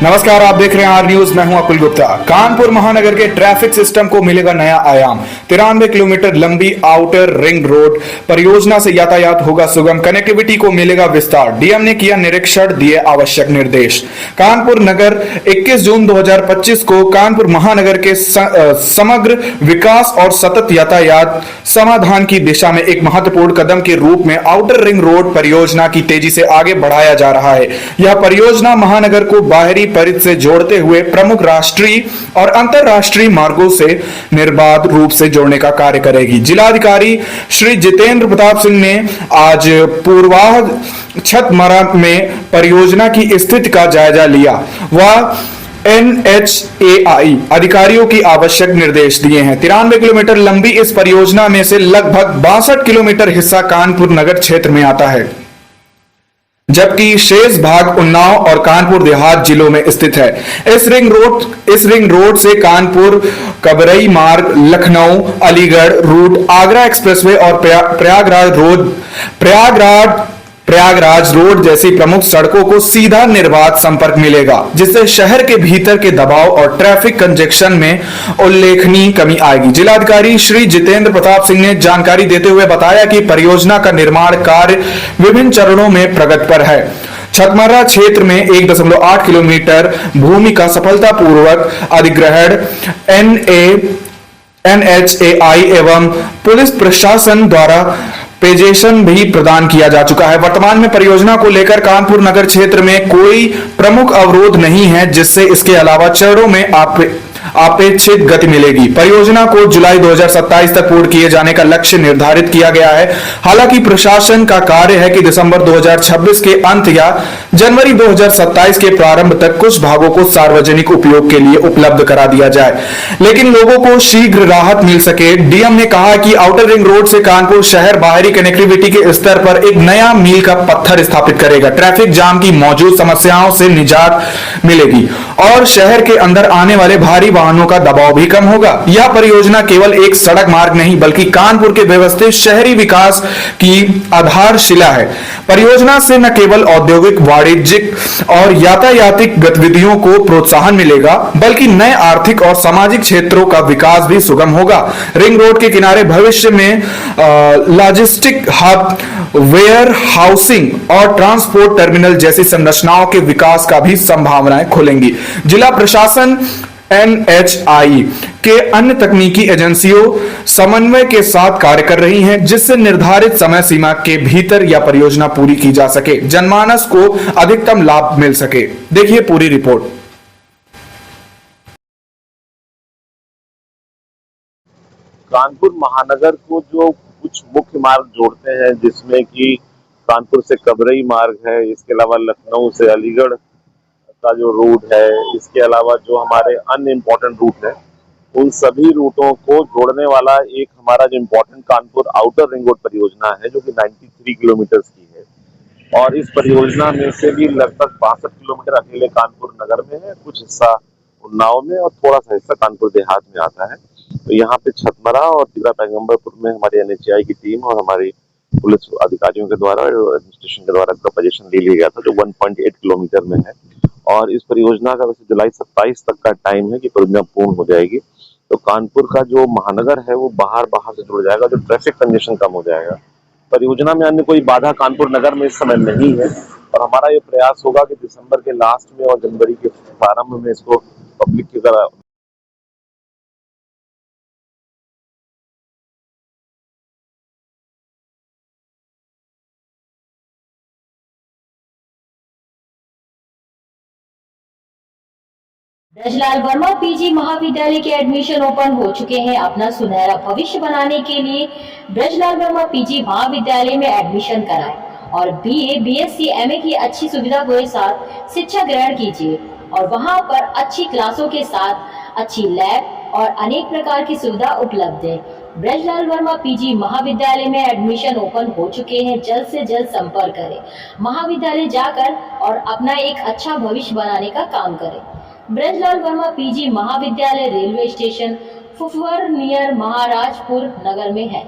नमस्कार, आप देख रहे हैं आर न्यूज। मैं हूं अकुल गुप्ता। कानपुर महानगर के ट्रैफिक सिस्टम को मिलेगा नया आयाम। 93 किलोमीटर लंबी आउटर रिंग रोड परियोजना से यातायात होगा सुगम, कनेक्टिविटी को मिलेगा विस्तार। डीएम ने किया निरीक्षण, दिए आवश्यक निर्देश। कानपुर नगर 21 जून 2025 को कानपुर महानगर के समग्र विकास और सतत यातायात समाधान की दिशा में एक महत्वपूर्ण कदम के रूप में आउटर रिंग रोड परियोजना की तेजी से आगे बढ़ाया जा रहा है। यह परियोजना महानगर को बाहरी परिधि से जोड़ते हुए प्रमुख राष्ट्रीय और अंतरराष्ट्रीय मार्गों से निर्बाध रूप से जोड़ने का कार्य करेगी। जिलाधिकारी श्री जितेंद्र प्रताप सिंह ने आज पूर्वाह छतमरा में परियोजना की स्थिति का जायजा लिया। वह NHAI अधिकारियों की आवश्यक निर्देश दिए हैं। 93 किलोमीटर लंबी इस परियोजना में से लगभग 62 किलोमीटर हिस्सा कानपुर नगर क्षेत्र में आता है, जबकि शेष भाग उन्नाव और कानपुर देहात जिलों में स्थित है। इस रिंग रोड से कानपुर कबरई मार्ग, लखनऊ अलीगढ़ रूट, आगरा एक्सप्रेसवे और प्रयागराज रोड जैसी प्रमुख सड़कों को सीधा निर्बाध संपर्क मिलेगा, जिससे शहर के भीतर के दबाव और ट्रैफिक कंजेक्शन में उल्लेखनीय कमी आएगी। जिलाधिकारी श्री जितेंद्र प्रताप सिंह ने जानकारी देते हुए बताया कि परियोजना का निर्माण कार्य विभिन्न चरणों में प्रगति पर है। छतमरा क्षेत्र में 1.8 किलोमीटर भूमि का सफलतापूर्वक अधिग्रहण NHAI एवं पुलिस प्रशासन द्वारा पेजेशन भी प्रदान किया जा चुका है। वर्तमान में परियोजना को लेकर कानपुर नगर क्षेत्र में कोई प्रमुख अवरोध नहीं है, जिससे इसके अलावा चरणों में अपेक्षित गति मिलेगी। परियोजना को जुलाई 2027 तक पूर्ण किए जाने का लक्ष्य निर्धारित किया गया है। हालांकि प्रशासन का कार्य है कि दिसंबर 2026 के अंत या जनवरी 2027 के प्रारंभ तक कुछ भागों को सार्वजनिक उपयोग के लिए उपलब्ध करा दिया जाए, लेकिन लोगों को शीघ्र राहत मिल सके। डीएम ने कहा कि आउटर रिंग रोड से कानपुर शहर बाहरी कनेक्टिविटी के स्तर पर एक नया मील का पत्थर स्थापित करेगा। ट्रैफिक जाम की मौजूद समस्याओं से निजात मिलेगी और शहर के अंदर आने वाले भारी वाहनों का दबाव भी कम होगा। यह परियोजना केवल एक सड़क मार्ग नहीं, बल्कि कानपुर के व्यवस्थित शहरी विकास की आधारशिला है। परियोजना से न केवल औद्योगिक, वाणिज्यिक और यातायातिक गतिविधियों को प्रोत्साहन मिलेगा, बल्कि नए आर्थिक और सामाजिक क्षेत्रों का विकास भी सुगम होगा। रिंग रोड के किनारे भविष्य में लॉजिस्टिक हब, वेयर हाउसिंग और ट्रांसपोर्ट टर्मिनल जैसी संरचनाओं के विकास का भी संभावनाएं खुलेंगी। जिला प्रशासन NHAI के अन्य तकनीकी एजेंसियों समन्वय के साथ कार्य कर रही हैं, जिससे निर्धारित समय सीमा के भीतर यह परियोजना पूरी की जा सके, जनमानस को अधिकतम लाभ मिल सके। देखिए पूरी रिपोर्ट। कानपुर महानगर को जो कुछ मुख्य मार्ग जोड़ते हैं, जिसमें कि कानपुर से कबरई मार्ग है, इसके अलावा लखनऊ से अलीगढ़ का जो रूट है, इसके अलावा जो हमारे अन्य इम्पोर्टेंट रूट है, उन सभी रूटों को जोड़ने वाला एक हमारा जो important Kanpur outer ring road परियोजना है, जो कि 93 किलोमीटर की है। और इस परियोजना में से भी लगभग 62 किलोमीटर अकेले कानपुर नगर में है, कुछ हिस्सा उन्नाव में और थोड़ा सा हिस्सा कानपुर देहात में आता है। तो यहाँ पे छतमरा और तिगरा पैगंबरपुर में हमारी NHAI की टीम और हमारी पुलिस अधिकारियों के द्वारा, एडमिनिस्ट्रेशन के द्वारा पोजीशन ले लिया गया था, जो 1.8 किलोमीटर में है। और इस परियोजना का वैसे जुलाई 27 तक का टाइम है कि परियोजना पूर्ण हो जाएगी। तो कानपुर का जो महानगर है वो बाहर से जुड़ जाएगा, जो ट्रैफिक कंजेशन कम हो जाएगा। परियोजना में अन्य कोई बाधा कानपुर नगर में इस समय नहीं है, और हमारा ये प्रयास होगा कि दिसंबर के लास्ट में और जनवरी के प्रारंभ में इसको पब्लिक की तरह ब्रजलाल वर्मा पीजी महाविद्यालय के एडमिशन ओपन हो चुके हैं। अपना सुनहरा भविष्य बनाने के लिए ब्रजलाल वर्मा पीजी महाविद्यालय में एडमिशन कराएं और BA, BSc, MA की अच्छी सुविधा के साथ शिक्षा ग्रहण कीजिए। और वहां पर अच्छी क्लासों के साथ अच्छी लैब और अनेक प्रकार की सुविधा उपलब्ध है। ब्रजलाल वर्मा पीजी महाविद्यालय में एडमिशन ओपन हो चुके हैं। जल्द से जल्द संपर्क करें, महाविद्यालय जाकर और अपना एक अच्छा भविष्य बनाने का काम करें। ब्रजलाल वर्मा पीजी महाविद्यालय रेलवे स्टेशन फुफवर नियर महाराजपुर नगर में है।